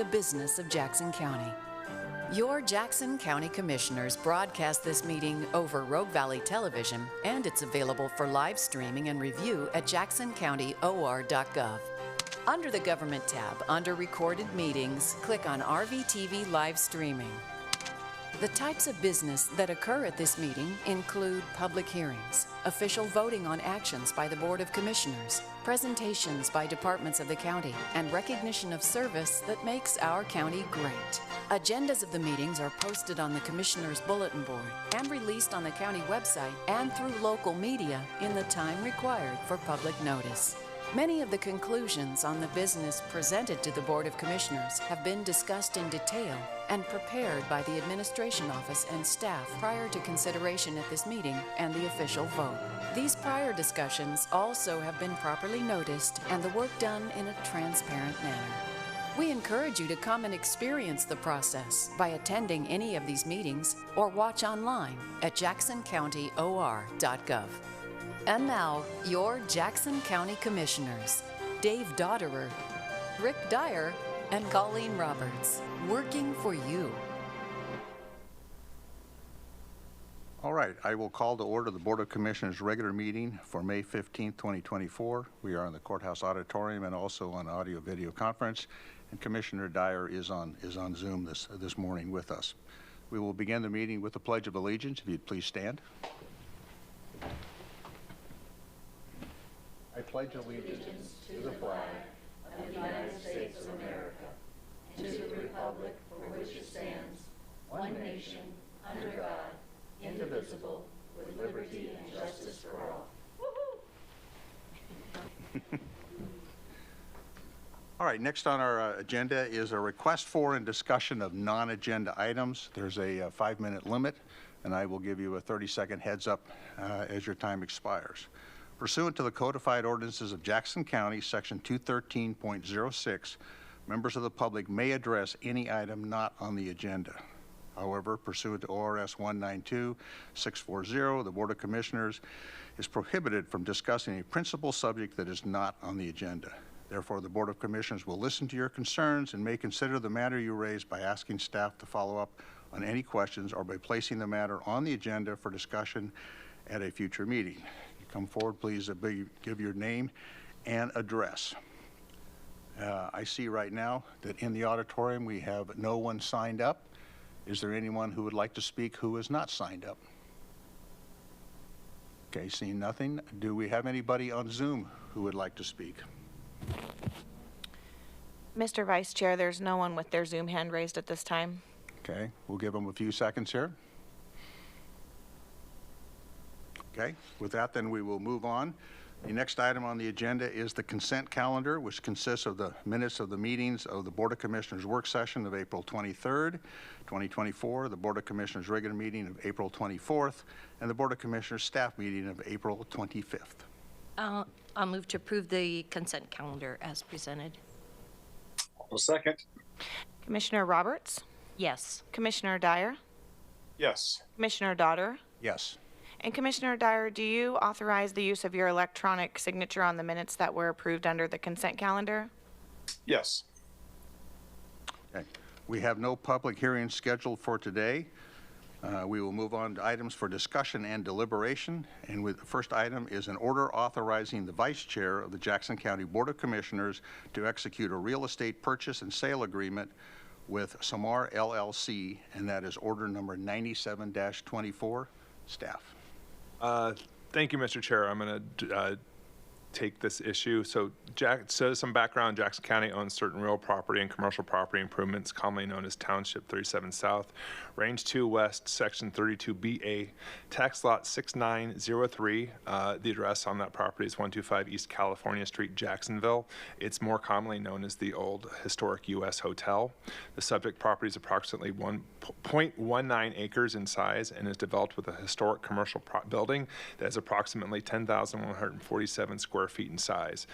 the business of Jackson County. Your Jackson County Commissioners broadcast this meeting over Rogue Valley Television, and it's available for live streaming and review at jacksoncountyor.gov. Under the Government tab, under Recorded Meetings, click on RVTV Live Streaming. The types of business that occur at this meeting include public hearings, official voting on actions by the Board of Commissioners, presentations by departments of the county, and recognition of service that makes our county great. Agendas of the meetings are posted on the Commissioners' Bulletin Board and released on the county website and through local media in the time required for public notice. Many of the conclusions on the business presented to the Board of Commissioners have been discussed in detail and prepared by the Administration Office and staff prior to consideration at this meeting and the official vote. These prior discussions also have been properly noticed and the work done in a transparent manner. We encourage you to come and experience the process by attending any of these meetings or watch online at jacksoncountyor.gov. And now, your Jackson County Commissioners, Dave Dodderer, Rick Dyer, and Colleen Roberts, working for you. All right, I will call to order the Board of Commissioners regular meeting for May 15th, 2024. We are in the Courthouse Auditorium and also on audio video conference, and Commissioner Dyer is on Zoom this morning with us. We will begin the meeting with the Pledge of Allegiance. If you'd please stand. I pledge allegiance to the flag of the United States of America and to the republic for which it stands, one nation, under God, indivisible, with liberty and justice for all. All right, next on our agenda is a request for and discussion of non-agenda items. There's a 5-minute limit, and I will give you a 30-second heads up as your time expires. Pursuant to the codified ordinances of Jackson County, Section 213.06, members of the public may address any item not on the agenda. However, pursuant to ORS 192-640, the Board of Commissioners is prohibited from discussing a principal subject that is not on the agenda. Therefore, the Board of Commissioners will listen to your concerns and may consider the matter you raise by asking staff to follow up on any questions or by placing the matter on the agenda for discussion at a future meeting. Come forward, please give your name and address. I see right now that in the auditorium we have no one signed up. Is there anyone who would like to speak who is not signed up? Okay, seeing nothing. Do we have anybody on Zoom who would like to speak? Mr. Vice Chair, there's no one with their Zoom hand raised at this time. Okay, we'll give them a few seconds here. Okay, with that, then we will move on. The next item on the agenda is the consent calendar, which consists of the minutes of the meetings of the Board of Commissioners work session of April 23rd, 2024, the Board of Commissioners regular meeting of April 24th, and the Board of Commissioners staff meeting of April 25th. I'll move to approve the consent calendar as presented. I'll second. Commissioner Roberts? Yes. Commissioner Dyer? Yes. Commissioner Dodder? Yes. And Commissioner Dyer, do you authorize the use of your electronic signature on the minutes that were approved under the consent calendar? Yes. Okay. We have no public hearings scheduled for today. We will move on to items for discussion and deliberation. And the first item is an order authorizing the Vice Chair of the Jackson County Board of Commissioners to execute a real estate purchase and sale agreement with Samar LLC, and that is order number 97-24. Staff. Thank you, Mr. Chair. I'm going to take this issue. So some background, Jackson County owns certain real property and commercial property improvements, commonly known as Township 37 South, Range 2 West, Section 32BA, tax lot 6903. The address on that property is 125 East California Street, Jacksonville. It's more commonly known as the old historic U.S. Hotel. The subject property is approximately 1.19 acres in size and is developed with a historic commercial building that is approximately 10,147 square feet in size.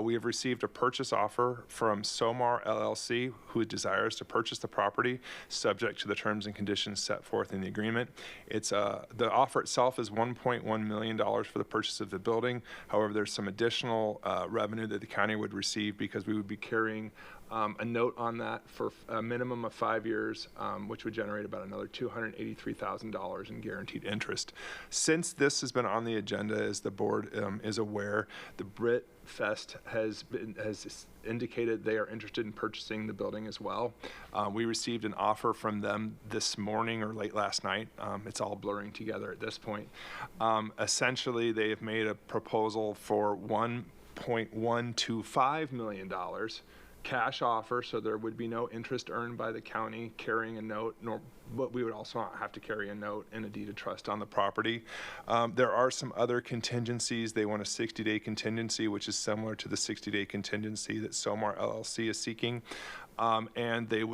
We have received a purchase offer from Somar LLC, who desires to purchase the property subject to the terms and conditions set forth in the agreement. It's the offer itself is $1.1 million for the purchase of the building. However, there's some additional revenue that the county would receive because we would be carrying a note on that for a minimum of 5 years, which would generate about another $283,000 in guaranteed interest. Since this has been on the agenda, as the board is aware, the Brit Fest has indicated they are interested in purchasing the building as well. We received an offer from them this morning or late last night. It's all blurring together at this point. Essentially, they have made a proposal for $1.125 million cash offer, so there would be no interest earned by the county carrying a note, but we would also not have to carry a note and a deed of trust on the property. There are some other contingencies. They want a 60-day contingency, which is similar to the 60-day contingency that SOMAR LLC is seeking. And they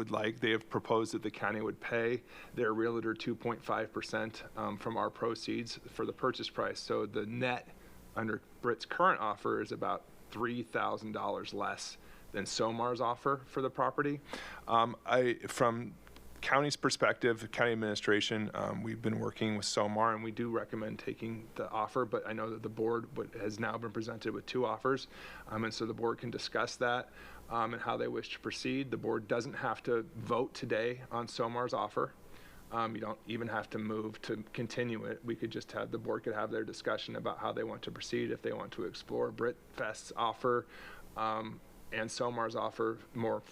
have proposed that the county would pay their realtor 2.5% from our proceeds for the purchase price. So the net under Brit's current offer is about $3,000 less than SOMAR's offer for the property. From county's perspective, county administration, we've been working with SOMAR, and we do recommend taking the offer, but I know that the board has now been presented with 2 offers, and so the board can discuss that and how they wish to proceed. The board doesn't have to vote today on SOMAR's offer. You don't even have to move to continue it. We could just have, the board could have their discussion about how they want to proceed, if they want to explore Brit Fest's offer and SOMAR's offer more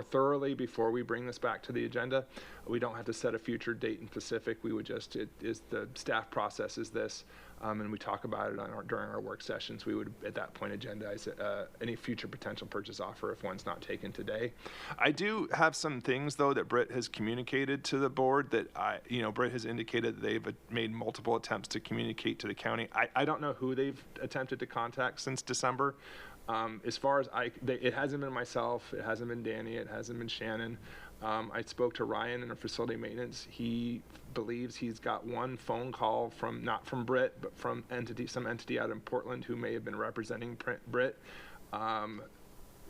thoroughly before we bring this back to the agenda. We don't have to set a future date in specific. We would just, the staff process is this, and we talk about it during our work sessions. We would, at that point, agendize any future potential purchase offer if one's not taken today. I do have some things, though, that Brit has communicated to the board that Brit has indicated that they've made multiple attempts to communicate to the county. I don't know who they've attempted to contact since December. As far as it hasn't been myself, it hasn't been Danny, it hasn't been Shannon. I spoke to Ryan in our facility maintenance. He believes he's got one phone call from, not from Brit, but from some entity out in Portland who may have been representing Brit.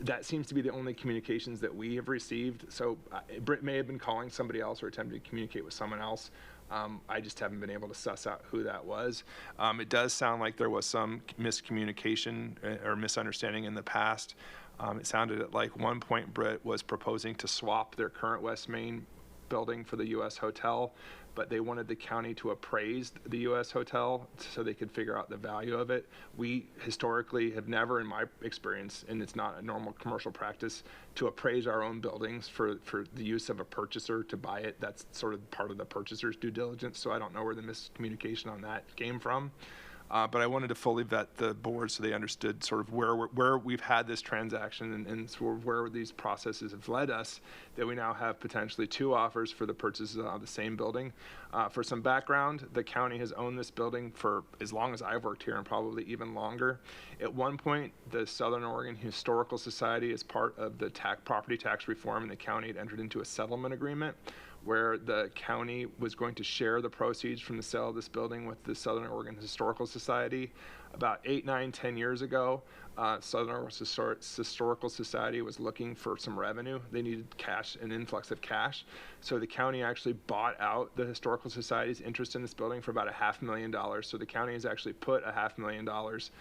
That seems to be the only communications that we have received. So Brit may have been calling somebody else or attempting to communicate with someone else. I just haven't been able to suss out who that was. It does sound like there was some miscommunication or misunderstanding in the past. It sounded at like one point Brit was proposing to swap their current West Main building for the U.S. Hotel, but they wanted the county to appraise the U.S. Hotel so they could figure out the value of it. We historically have never, in my experience, and it's not a normal commercial practice, to appraise our own buildings for the use of a purchaser to buy it. That's sort of part of the purchaser's due diligence, so I don't know where the miscommunication on that came from. But I wanted to fully vet the board so they understood sort of where we've had this transaction and sort of where these processes have led us, that we now have potentially 2 offers for the purchases of the same building. For some background, the county has owned this building for as long as I've worked here and probably even longer. At one point, the Southern Oregon Historical Society, as part of the property tax reform in the county, had entered into a settlement agreement where the county was going to share the proceeds from the sale of this building with the Southern Oregon Historical Society. About 8, 9, 10 years ago, Southern Oregon Historical Society was looking for some revenue. They needed cash, an influx of cash. So the county actually bought out the Historical Society's interest in this building for about $500,000. So the county has actually put $500,000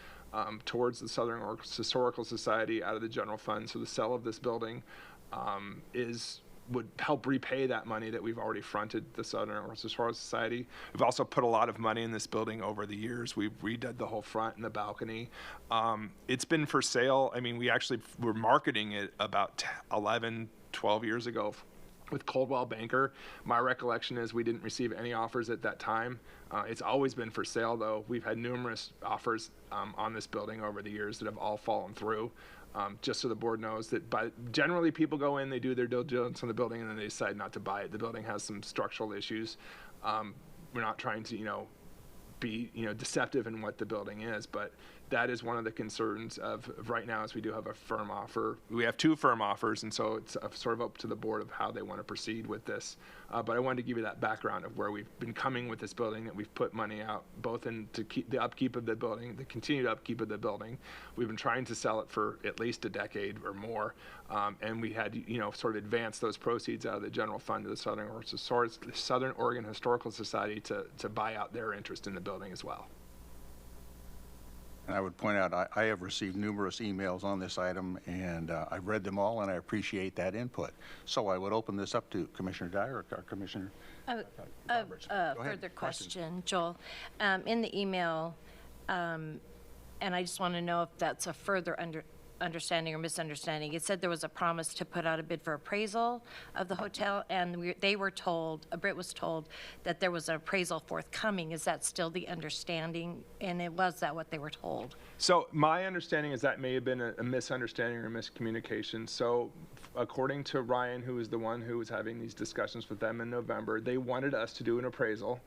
towards the Southern Oregon Historical Society out of the general fund. So the sale of this building would help repay that money that we've already fronted the Southern Oregon Historical Society. We've also put a lot of money in this building over the years. We've redid the whole front and the balcony. It's been for sale. I mean, we actually were marketing it about 11, 12 years ago with Coldwell Banker. My recollection is we didn't receive any offers at that time. It's always been for sale, though. We've had numerous offers on this building over the years that have all fallen through. Just so the board knows that generally people go in, they do their due diligence on the building, and then they decide not to buy it. The building has some structural issues. We're not trying to, be, deceptive in what the building is, but that is one of the concerns of right now is we do have a firm offer. We have 2 firm offers, and so it's sort of up to the board of how they want to proceed with this. But I wanted to give you that background of where we've been coming with this building, that we've put money out both to keep the upkeep of the building, the continued upkeep of the building. We've been trying to sell it for at least a decade or more, and we had sort of advance those proceeds out of the general fund to the Southern Oregon Historical Society to buy out their interest in the building as well. And I would point out, I have received numerous emails on this item, and I've read them all, and I appreciate that input. So I would open this up to Commissioner Dyer or Commissioner Roberts. Go ahead. Further question, Joel. In the email, and I just want to know if that's a further understanding or misunderstanding. It said there was a promise to put out a bid for appraisal of the hotel, and they were told, Britt was told, that there was an appraisal forthcoming. Is that still the understanding? And was that what they were told? So my understanding is that may have been a misunderstanding or miscommunication. So according to Ryan, who was the one who was having these discussions with them in November, they wanted us to do an appraisal.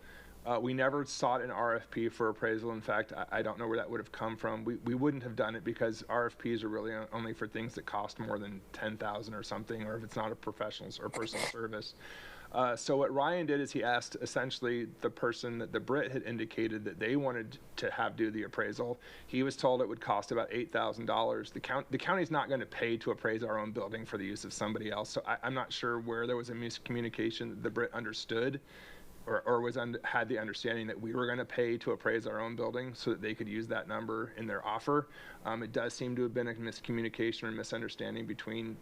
We never sought an RFP for appraisal. In fact, I don't know where that would have come from. We wouldn't have done it because RFPs are really only for things that cost more than $10,000 or something, or if it's not a professional or personal service. So what Ryan did is he asked essentially the person that the Brit had indicated that they wanted to have do the appraisal. He was told it would cost about $8,000. The county's not going to pay to appraise our own building for the use of somebody else. So I'm not sure where there was a miscommunication that the Brit understood or had the understanding that we were going to pay to appraise our own building so that they could use that number in their offer. It does seem to have been a miscommunication or misunderstanding between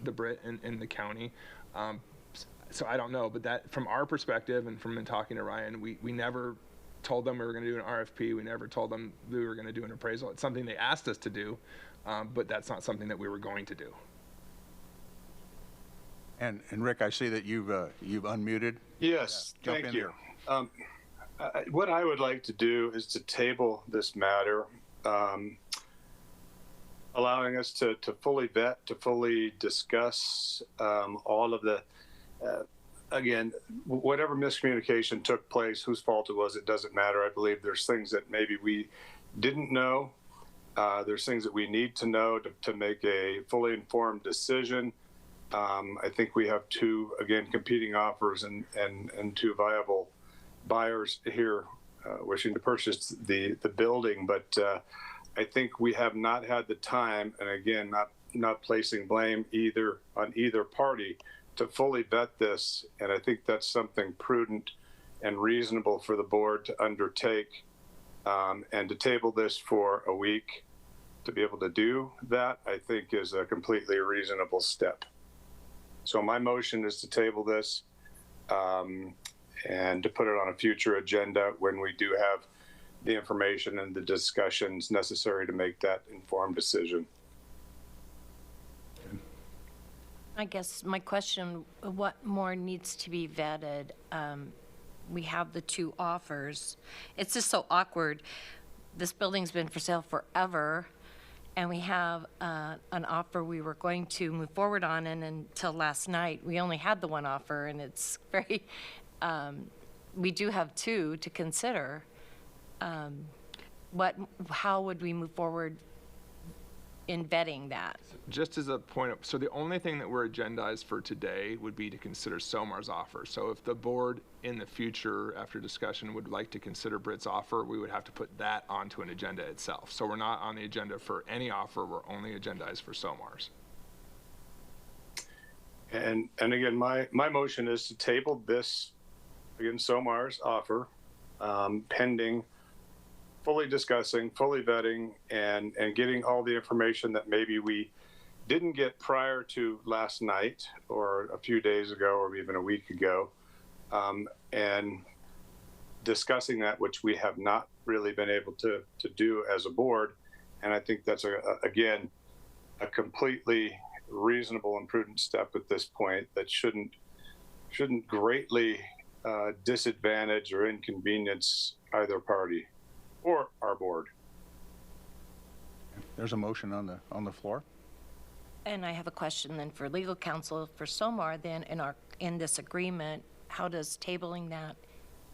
the Brit and the county. So I don't know, but that from our perspective and from talking to Ryan, we never told them we were going to do an RFP. We never told them we were going to do an appraisal. It's something they asked us to do, but that's not something that we were going to do. And Rick, I see that you've unmuted. Yes, Jump thank in you. What I would like to do is to table this matter, allowing us to fully vet, to fully discuss all of the, again, whatever miscommunication took place, whose fault it was, it doesn't matter. I believe there's things that maybe we didn't know. There's things that we need to know to make a fully informed decision. I think we have two, again, competing offers and two viable buyers here wishing to purchase the building. But I think we have not had the time, and again, not placing blame on either party, to fully vet this. And I think that's something prudent and reasonable for the board to undertake, and to table this for a week to be able to do that, I think is a completely reasonable step. So my motion is to table this and to put it on a future agenda when we do have the information and the discussions necessary to make that informed decision. I guess my question, what more needs to be vetted? We have the two offers. It's just so awkward. This building's been for sale forever, and we have an offer we were going to move forward on, and until last night, we only had the one offer, and it's very, we do have two to consider. How would we move forward in vetting that? Just as a point of, so the only thing that we're agendized for today would be to consider SOMAR's offer. So if the board in the future, after discussion, would like to consider Britt's offer, we would have to put that onto an agenda itself. So we're not on the agenda for any offer, we're only agendized for SOMAR's. And again, my motion is to table this, again, SOMAR's offer, pending fully discussing, fully vetting, and getting all the information that maybe we didn't get prior to last night or a few days ago or even a week ago, and discussing that, which we have not really been able to do as a board. And I think that's, again, a completely reasonable and prudent step at this point that shouldn't greatly disadvantage or inconvenience either party or our board. There's a motion on the floor. And I have a question then for legal counsel for SOMAR then in this agreement, how does tabling that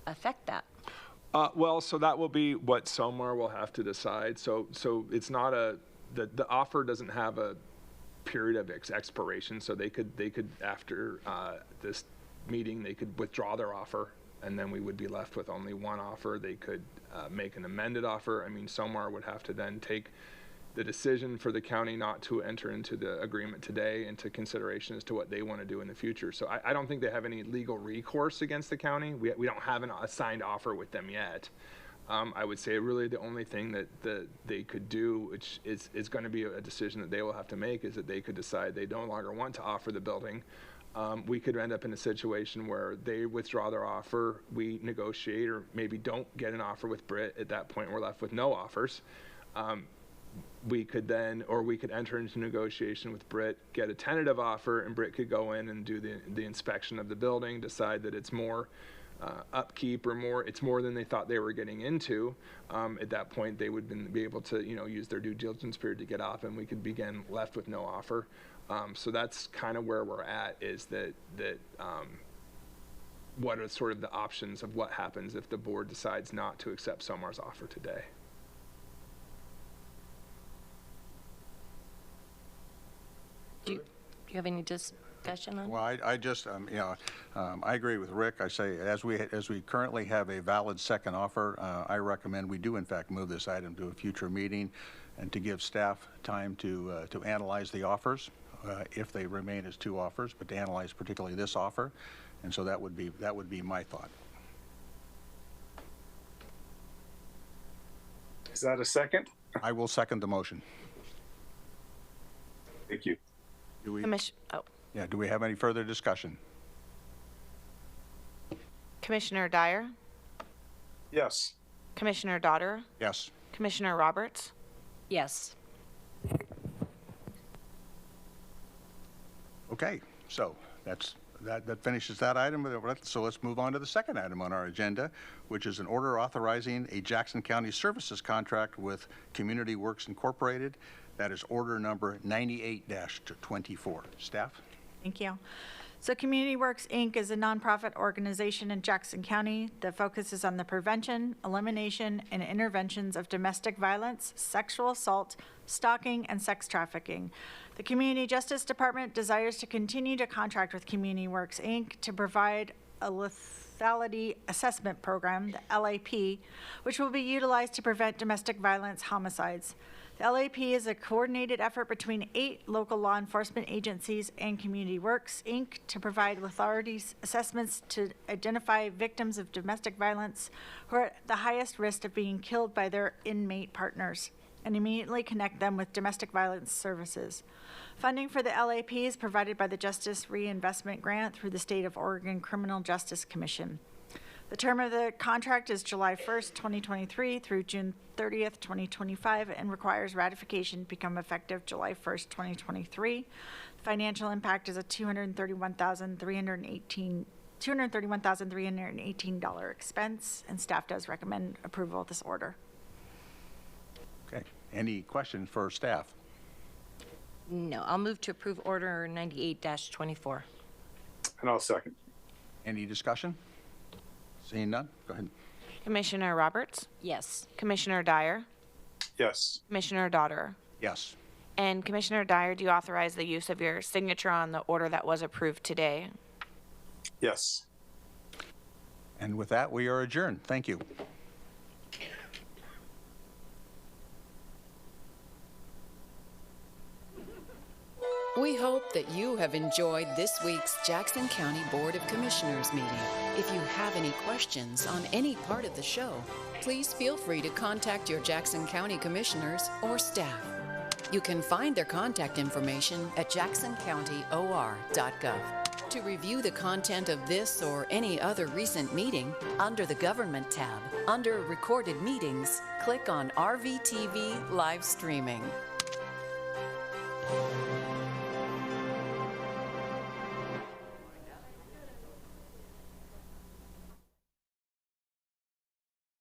affect that? Well, so that will be what SOMAR will have to decide. So it's not the offer doesn't have a period of expiration. So they could after this meeting, they could withdraw their offer, and then we would be left with only one offer. They could make an amended offer. I mean, SOMAR would have to then take the decision for the county not to enter into the agreement today into consideration as to what they want to do in the future. So I don't think they have any legal recourse against the county. We don't have a signed offer with them yet. I would say really the only thing that they could do, which is going to be a decision that they will have to make, is that they could decide they no longer want to offer the building. We could end up in a situation where they withdraw their offer, we negotiate, or maybe don't get an offer with Brit. At that point, we're left with no offers. We could enter into negotiation with Brit, get a tentative offer, and Brit could go in and do the inspection of the building, decide that it's more upkeep or it's more than they thought they were getting into. At that point, they would be able to, use their due diligence period to get off, and we could begin left with no offer. So that's kind of where we're at, is that what are sort of the options of what happens if the board decides not to accept Somar's offer today. Do you have any discussion on it? Well, I just, I agree with Rick. I say, as we currently have a valid second offer, I recommend we do in fact move this item to a future meeting, and to give staff time to analyze the offers, if they remain as two offers, but to analyze particularly this offer. And so that would be my thought. Is that a second? I will second the motion. Thank you. Do we? Oh, Do we have any further discussion? Commissioner Dyer, Yes. Commissioner Dotter, Yes. Commissioner Roberts. Yes. Okay, so that finishes that item. So let's move on to the second item on our agenda, which is an order authorizing a Jackson County Services contract with Community Works Incorporated. That is order number 98-24. Staff? Thank you. So Community Works, Inc. is a nonprofit organization in Jackson County that focuses on the prevention, elimination, and interventions of domestic violence, sexual assault, stalking, and sex trafficking. The Community Justice Department desires to continue to contract with Community Works, Inc. to provide a lethality assessment program, the LAP, which will be utilized to prevent domestic violence homicides. The LAP is a coordinated effort between 8 local law enforcement agencies and Community Works, Inc. to provide lethality assessments to identify victims of domestic violence who are at the highest risk of being killed by their inmate partners, and immediately connect them with domestic violence services. Funding for the LAP is provided by the Justice Reinvestment Grant through the State of Oregon Criminal Justice Commission. The term of the contract is July 1st, 2023 through June 30th, 2025, and requires ratification to become effective July 1st, 2023. The financial impact is a $231,318 expense, and staff does recommend approval of this order. Okay. Any questions for staff? No, I'll move to approve order 98-24. And I'll second. Any discussion? Seeing none, go ahead. Commissioner Roberts, Yes. Commissioner Dyer, Yes. Commissioner Dotter. Yes. And Commissioner Dyer, do you authorize the use of your signature on the order that was approved today? Yes. And with that, we are adjourned. Thank you. We hope that you have enjoyed this week's Jackson County Board of Commissioners meeting. If you have any questions on any part of the show, please feel free to contact your Jackson County Commissioners or staff. You can find their contact information at jacksoncountyor.gov. To review the content of this or any other recent meeting, under the Government tab, under Recorded Meetings, click on RVTV Live Streaming.